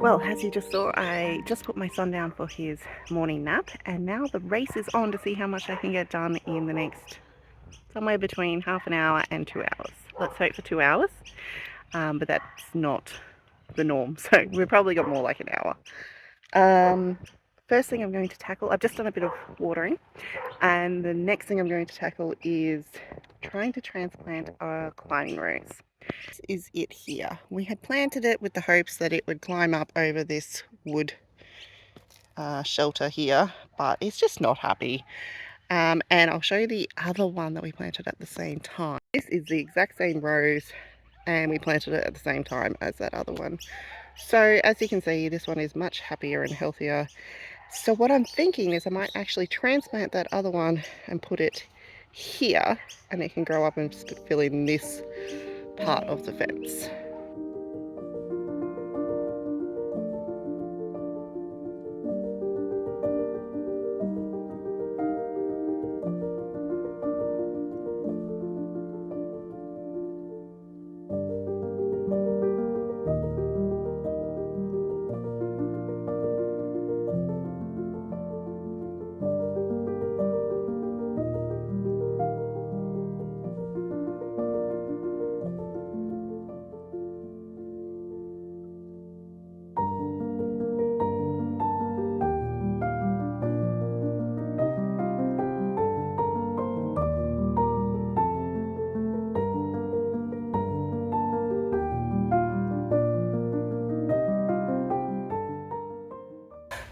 Well, as you just saw, I just put my son down for his morning nap, and now the race is on to see how much I can get done in the next somewhere between half an hour and 2 hours. Let's hope for 2 hours, but that's not the norm, so we've probably got more like an hour. First thing I'm going to tackle, I've just done a bit of watering, and the next thing I'm going to tackle is trying to transplant our climbing rose. This is it here. We had planted it with the hopes that it would climb up over this wood shelter here, but it's just not happy. And I'll show you the other one that we planted at the same time. This is the exact same rose, and we planted it at the same time as that other one. So as you can see, this one is much happier and healthier. So what I'm thinking is I might actually transplant that other one and put it here, and it can grow up and fill in this part of the fence.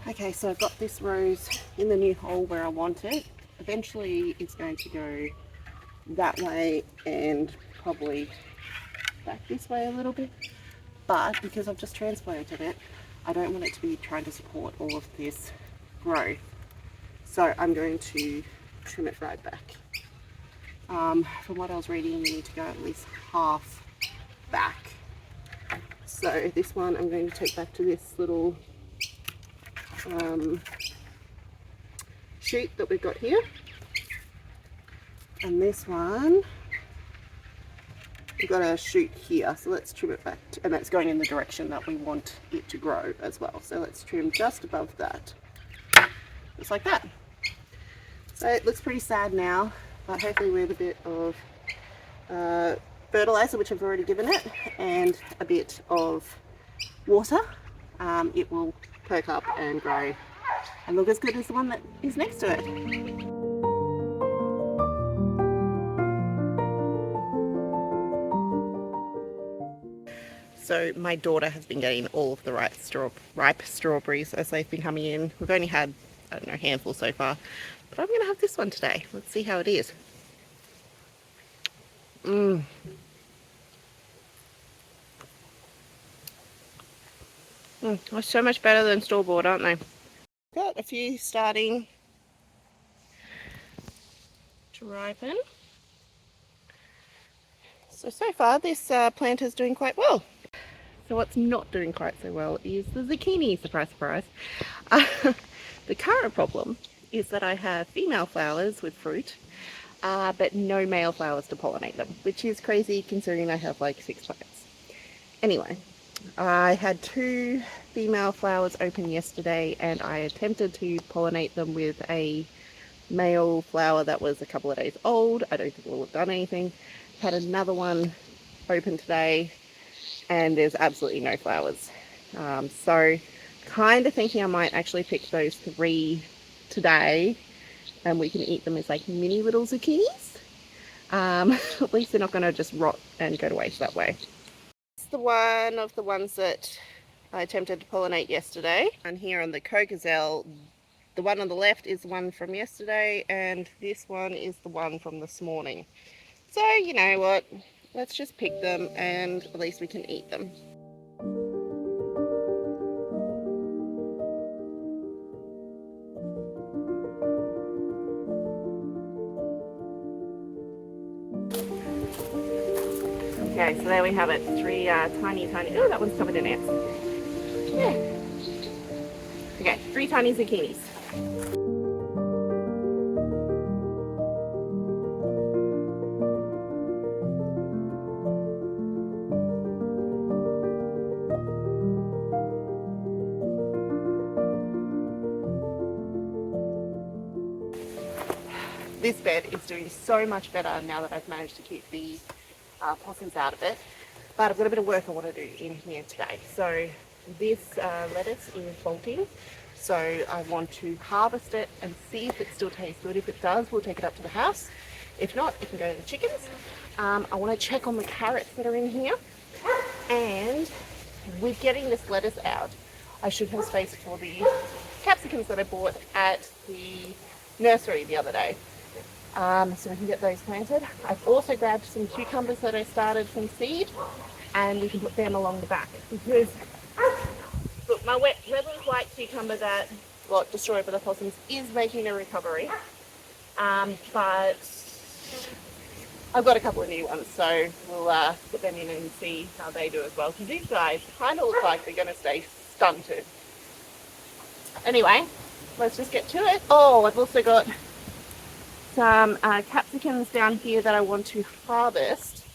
Okay, so I've got this rose in the new hole where I want it. Eventually it's going to go that way and probably back this way a little bit. But because I've just transplanted it, I don't want it to be trying to support all of this growth. So I'm going to trim it right back. From what I was reading, we need to go at least half back. So this one I'm going to take back to this little shoot that we've got here, and this one we've got a shoot here, so let's trim it back and that's going in the direction that we want it to grow as well. So let's trim just above that, just like that. So it looks pretty sad now, but hopefully with a bit of fertilizer, which I've already given it, and a bit of water, it will perk up and grow and look as good as the one that is next to it. So my daughter has been getting all of the ripe strawberries as they've been coming in. We've only had, I don't know, a handful so far, but I'm going to have this one today. Let's see how it is. They're so much better than store-bought, aren't they? Got a few starting to ripen. So far this plant is doing quite well. So what's not doing quite so well is the zucchini, surprise, surprise. The current problem is that I have female flowers with fruit, but no male flowers to pollinate them, which is crazy considering I have like 6 plants. Anyway, I had 2 female flowers open yesterday, and I attempted to pollinate them with a male flower that was a couple of days old. I don't think it will have done anything. Had another one open today, and there's absolutely no flowers. So kind of thinking I might actually pick those 3 today, and we can eat them as like mini little zucchinis. At least they're not going to just rot and go to waste that way. It's the one of the ones that I attempted to pollinate yesterday. And here on the co-gazelle, the one on the left is the one from yesterday, and this one is the one from this morning. So you know what, let's just pick them and at least we can eat them. Okay, so there we have it. 3 tiny, oh, that one's covered in ants. Yeah. Okay, 3 tiny zucchinis. this bed is doing so much better now that I've managed to keep the possums out of it. But I've got a bit of work I want to do in here today. So this lettuce is bolting. So I want to harvest it and see if it still tastes good. If it does, we'll take it up to the house. If not, it can go to the chickens. I want to check on the carrots that are in here. And with getting this lettuce out, I should have space for the capsicums that I bought at the nursery the other day. So we can get those planted. I've also grabbed some cucumbers that I started from seed, and we can put them along the back. Because, look, my Redlands white cucumber that got destroyed by the possums is making a recovery. But I've got a couple of new ones, so we'll put them in and see how they do as well. Because these guys kind of look like they're going to stay stunted. Anyway, let's just get to it. Oh, I've also got some capsicums down here that I want to harvest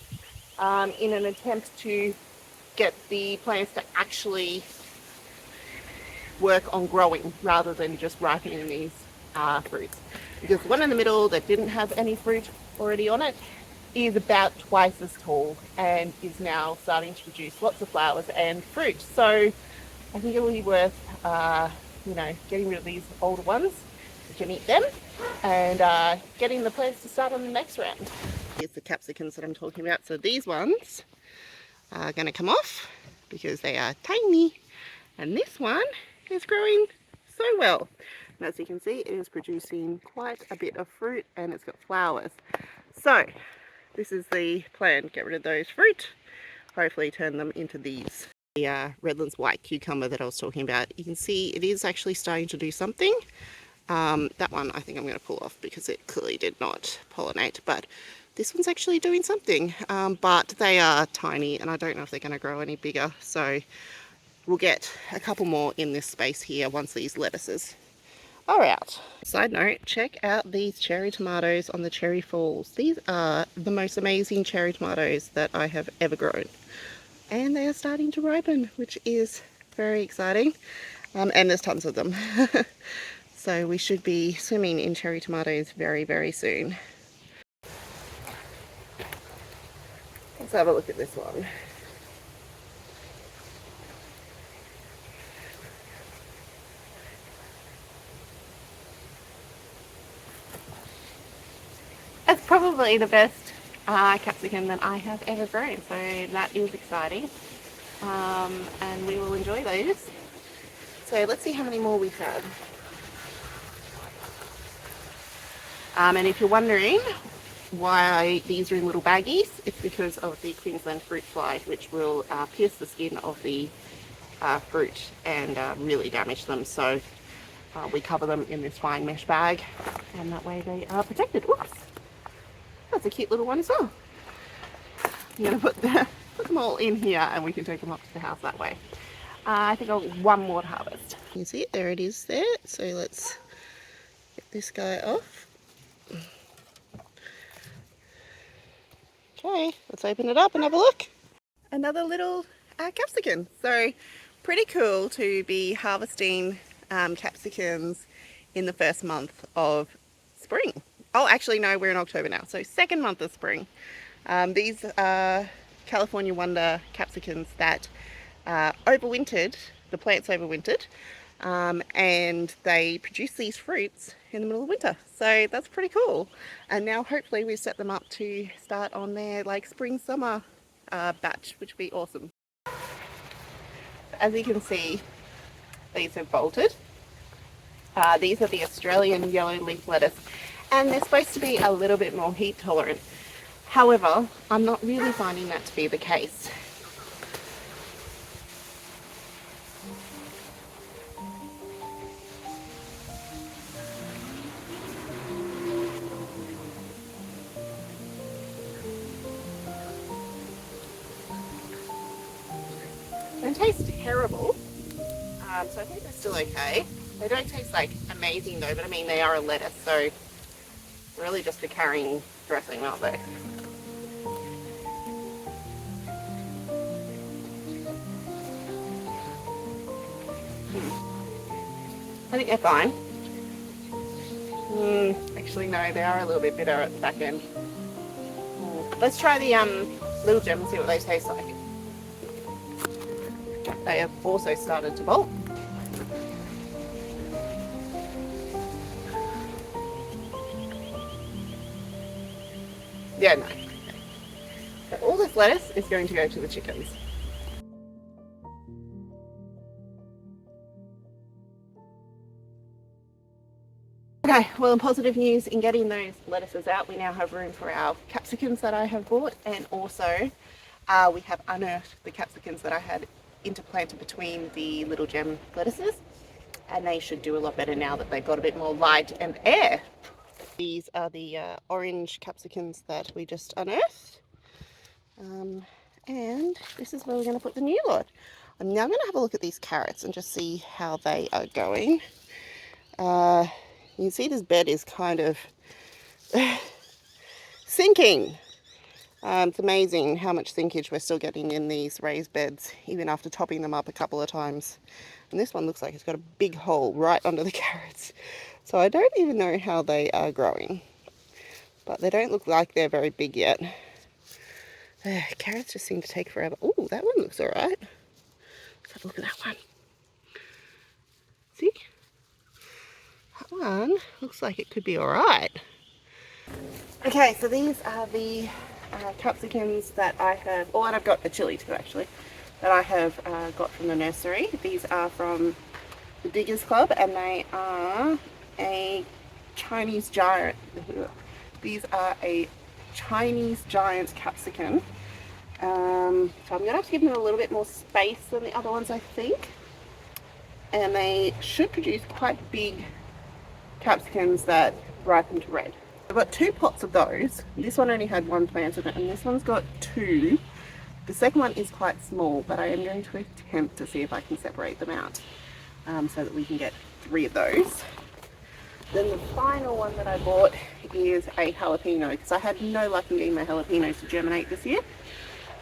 in an attempt to get the plants to actually work on growing rather than just ripening these fruits. Because the one in the middle that didn't have any fruit already on it is about twice as tall and is now starting to produce lots of flowers and fruit. So I think it will be worth getting rid of these older ones. We can eat them and getting the plants to start on the next round. Here's the capsicums that I'm talking about. So these ones are going to come off because they are tiny, and this one is growing so well. And as you can see, it is producing quite a bit of fruit and it's got flowers. So this is the plan. Get rid of those fruit, hopefully turn them into these. The Redlands white cucumber that I was talking about, you can see it is actually starting to do something. That one I think I'm going to pull off because it clearly did not pollinate, but this one's actually doing something. But they are tiny and I don't know if they're going to grow any bigger, so we'll get a couple more in this space here once these lettuces are out. Side note, check out these cherry tomatoes on the cherry falls. These are the most amazing cherry tomatoes that I have ever grown. And they are starting to ripen, which is very exciting. And there's tons of them. So we should be swimming in cherry tomatoes very, very soon. Let's have a look at this one. It's probably the best capsicum that I have ever grown, so that is exciting. And we will enjoy those. So let's see how many more we have. And if you're wondering why these are in little baggies, it's because of the Queensland fruit fly, which will pierce the skin of the fruit and really damage them. So we cover them in this fine mesh bag, and that way they are protected. Oops, that's a cute little one as well. I'm going to put them all in here and we can take them up to the house that way. I think I'll one more to harvest. You see it, there it is there. So let's get this guy off. Okay, let's open it up and have a look. Another little capsicum. So pretty cool to be harvesting capsicums in the first month of spring. Oh, actually no, we're in October now, so second month of spring. These are California Wonder capsicums that overwintered, the plants overwintered, and they produce these fruits in the middle of winter. So that's pretty cool. And now hopefully we set them up to start on their like spring summer batch, which would be awesome. As you can see, these have bolted. These are the Australian yellow leaf lettuce, and they're supposed to be a little bit more heat tolerant. However, I'm not really finding that to be the case. They taste terrible, so I think they're still okay. They don't taste like amazing though, but I mean they are a lettuce, so really just a carrying dressing, aren't they? I think they're fine. Actually, no, they are a little bit bitter at the back end. Let's try the little gem and see what they taste like. They have also started to bolt. Yeah, no. So all this lettuce is going to go to the chickens. Okay, well, in positive news, in getting those lettuces out, we now have room for our capsicums that I have bought, and also we have unearthed the capsicums that I had interplanted between the little gem lettuces, and they should do a lot better now that they've got a bit more light and air. These are the orange capsicums that we just unearthed, and this is where we're going to put the new lot. I'm now going to have a look at these carrots and just see how they are going. You can see this bed is kind of sinking. It's amazing how much sinkage we're still getting in these raised beds, even after topping them up a couple of times. And this one looks like it's got a big hole right under the carrots. So I don't even know how they are growing. But they don't look like they're very big yet. Carrots just seem to take forever. Oh, that one looks alright. Let's have a look at that one. See? That one looks like it could be alright. Okay, so these are the capsicums that I have, oh, and I've got a chili too actually, that I have got from the nursery. These are from the Diggers Club, and they are a Chinese giant. These are a Chinese giant capsicum. So I'm going to have to give them a little bit more space than the other ones, I think. And they should produce quite big capsicums that ripen to red. I've got 2 pots of those. This one only had 1 plant in it, and this one's got 2. The second one is quite small, but I am going to attempt to see if I can separate them out so that we can get 3 of those. Then the final one that I bought is a jalapeno, because I had no luck in getting my jalapenos to germinate this year.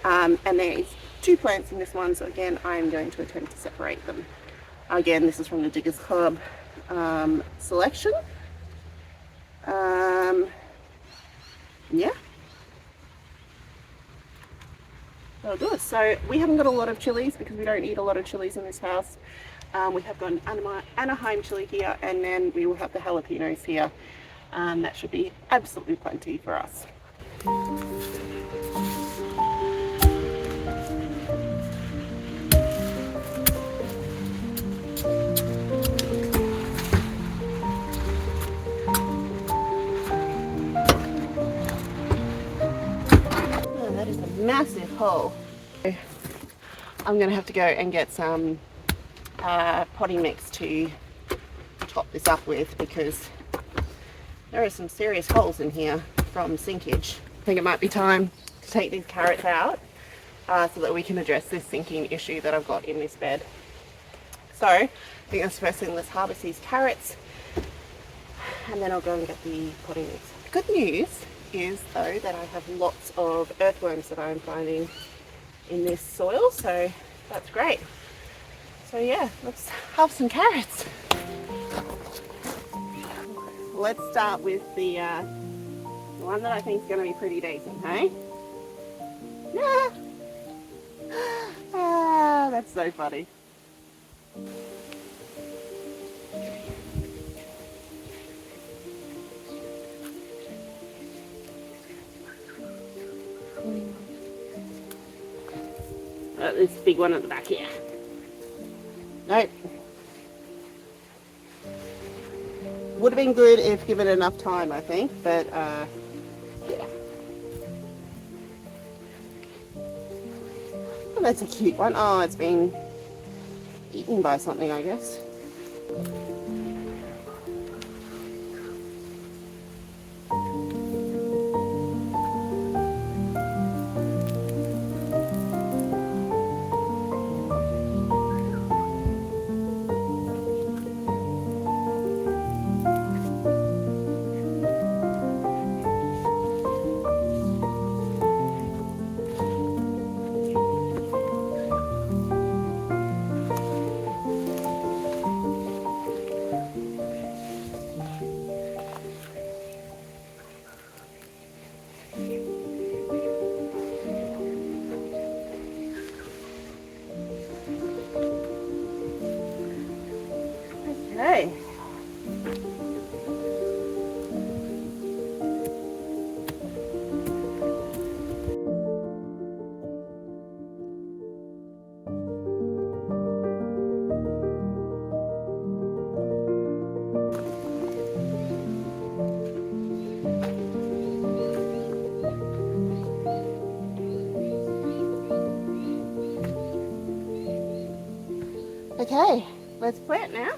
And there is 2 plants in this one, so again I am going to attempt to separate them. Again, this is from the Diggers Club selection. Yeah. That'll do it. So we haven't got a lot of chilies because we don't eat a lot of chilies in this house. We have got an Anaheim chili here, and then we will have the jalapenos here. That should be absolutely plenty for us. That is a massive hole. I'm going to have to go and get some potting mix to top this up with, because there are some serious holes in here from sinkage. I think it might be time to take these carrots out so that we can address this sinking issue that I've got in this bed. So I think that's the first thing. Let's harvest these carrots, and then I'll go and get the potting mix. The good news is though that I have lots of earthworms that I'm finding in this soil, so that's great. So yeah, let's have some carrots. Let's start with the one that I think is going to be pretty decent, hey? Yeah. Ah, that's so funny. This big one at the back here. Nope. Would have been good if given enough time, I think, but yeah. Oh, that's a cute one. Oh, it's been eaten by something, I guess. Okay, let's plant now.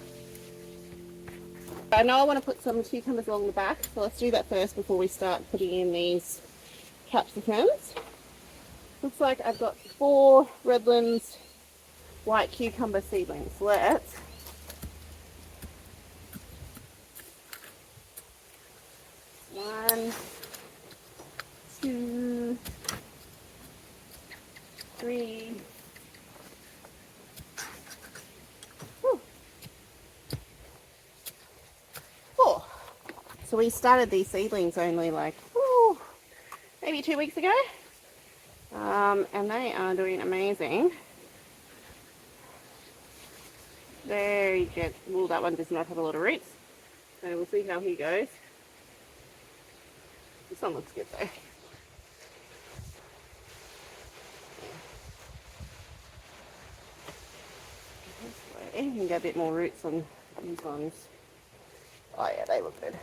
I know I want to put some cucumbers along the back, so let's do that first before we start putting in these capsicums. Looks like I've got 4 Redlands white cucumber seedlings. Let's one, 2, 3. Whew. 4. So we started these seedlings only like maybe 2 weeks ago, and they are doing amazing. Very gentle. Well, that one does not have a lot of roots, so we'll see how he goes. This one looks good though. You can get a bit more roots on these ones. Oh yeah, they look good.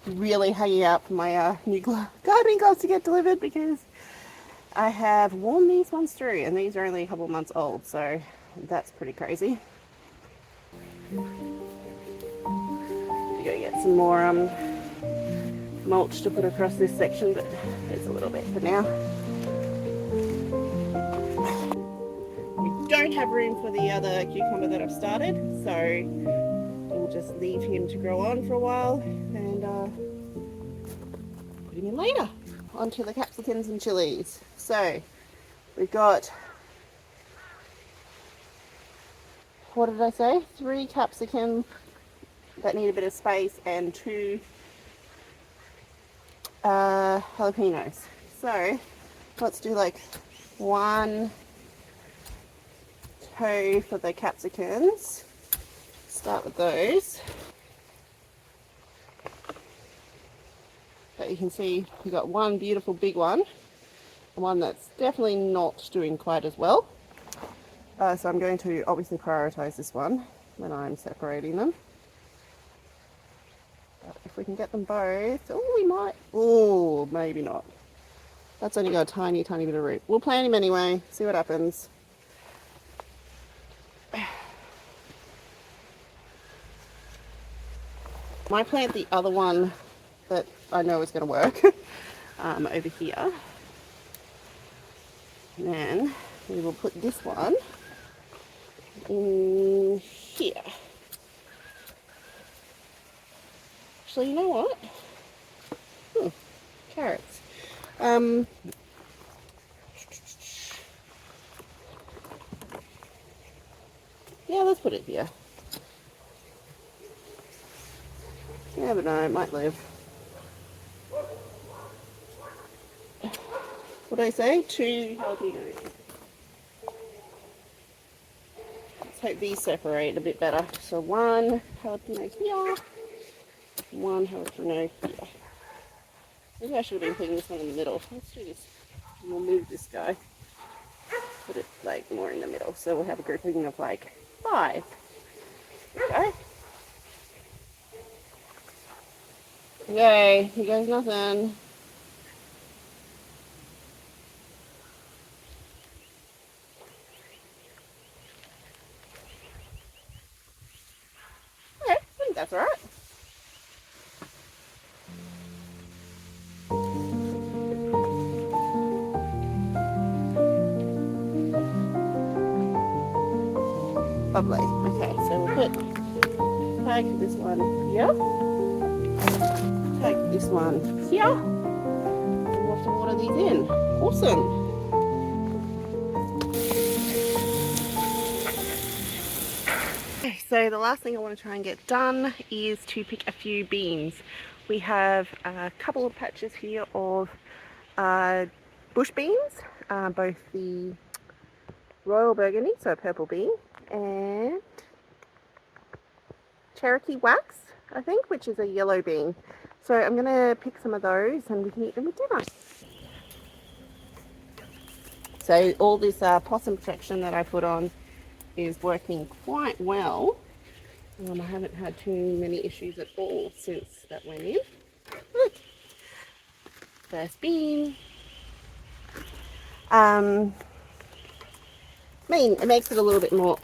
Really hanging out for my new gardening gloves to get delivered, because I have worn these ones through, and these are only a couple months old, so that's pretty crazy. We're gonna get some more mulch to put across this section, but there's a little bit for now. We don't have room for the other cucumber that I've started, so we'll just leave him to grow on for a while and put him in later. Onto the capsicums and chilies. So we've got, what did I say? 3 capsicum that need a bit of space and 2 jalapenos. So let's do like 1 toe for the capsicums. Start with those. But you can see we've got one beautiful big one that's definitely not doing quite as well. So I'm going to obviously prioritize this one when I'm separating them. But if we can get them both, we might, maybe not. That's only got a tiny bit of root. We'll plant him anyway, see what happens. Might plant the other one that I know is going to work over here. And then we will put this one in here. Actually, you know what? Carrots. Yeah, let's put it here. Yeah, but no, it might live. What did I say? 2 jalapenos. Let's hope these separate a bit better. So 1 jalapeno here, 1 jalapeno here. Maybe I should have been putting this one in the middle. Let's do this. We'll move this guy. Put it like more in the middle, so we'll have a grouping of like 5. Okay. Yay, he goes nothing. Okay, I think that's alright. Lovely. Okay, so we'll tag this one here. Tag this one here. We'll have to water these in. Awesome. Okay, so the last thing I want to try and get done is to pick a few beans. We have a couple of patches here of bush beans, both the Royal Burgundy, so a purple bean, and Cherokee Wax, I think, which is a yellow bean. So I'm going to pick some of those and we can eat them with dinner. So all this possum protection that I put on is working quite well. I haven't had too many issues at all since that went in. Look, first bean. I mean, it makes it a little bit more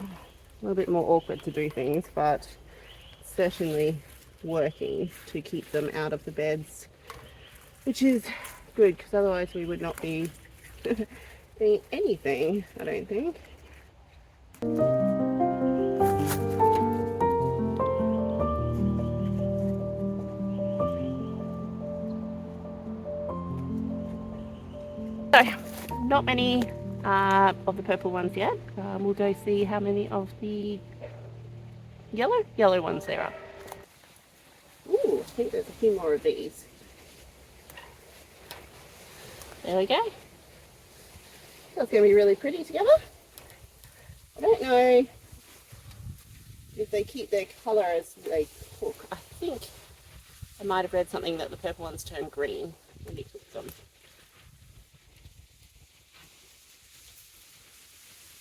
awkward to do things, but certainly working to keep them out of the beds, which is good because otherwise we would not be doing anything, I don't think. So, not many of the purple ones yet. We'll go see how many of the yellow ones there are. Ooh, I think there's a few more of these. There we go. That's going to be really pretty together. I don't know if they keep their colour as they cook. I think I might have read something that the purple ones turn green when you cook them.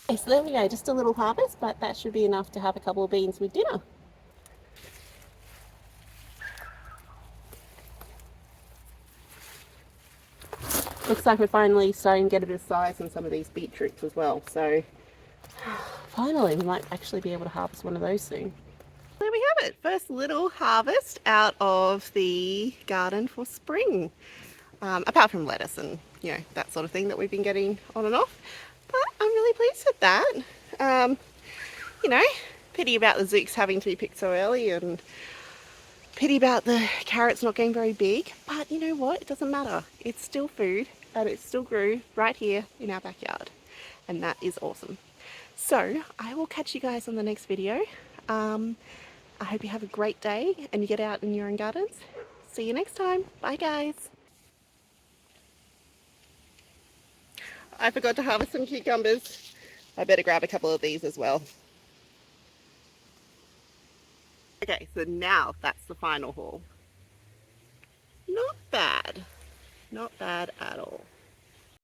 Okay, so there we go, just a little harvest, but that should be enough to have a couple of beans with dinner. Looks like we're finally starting to get a bit of size on some of these beetroots as well, so finally we might actually be able to harvest one of those soon. There we have it, first little harvest out of the garden for spring. Apart from lettuce and that sort of thing that we've been getting on and off, but I'm really pleased with that. Pity about the zooks having to be picked so early, and pity about the carrots not getting very big, but you know what, it doesn't matter, it's still food and it still grew right here in our backyard, and that is awesome. So I will catch you guys on the next video. I hope you have a great day and you get out in your own gardens. See you next time. Bye guys. I forgot to harvest some cucumbers. I better grab a couple of these as well. Okay, so now that's the final haul. Not bad. Not bad at all.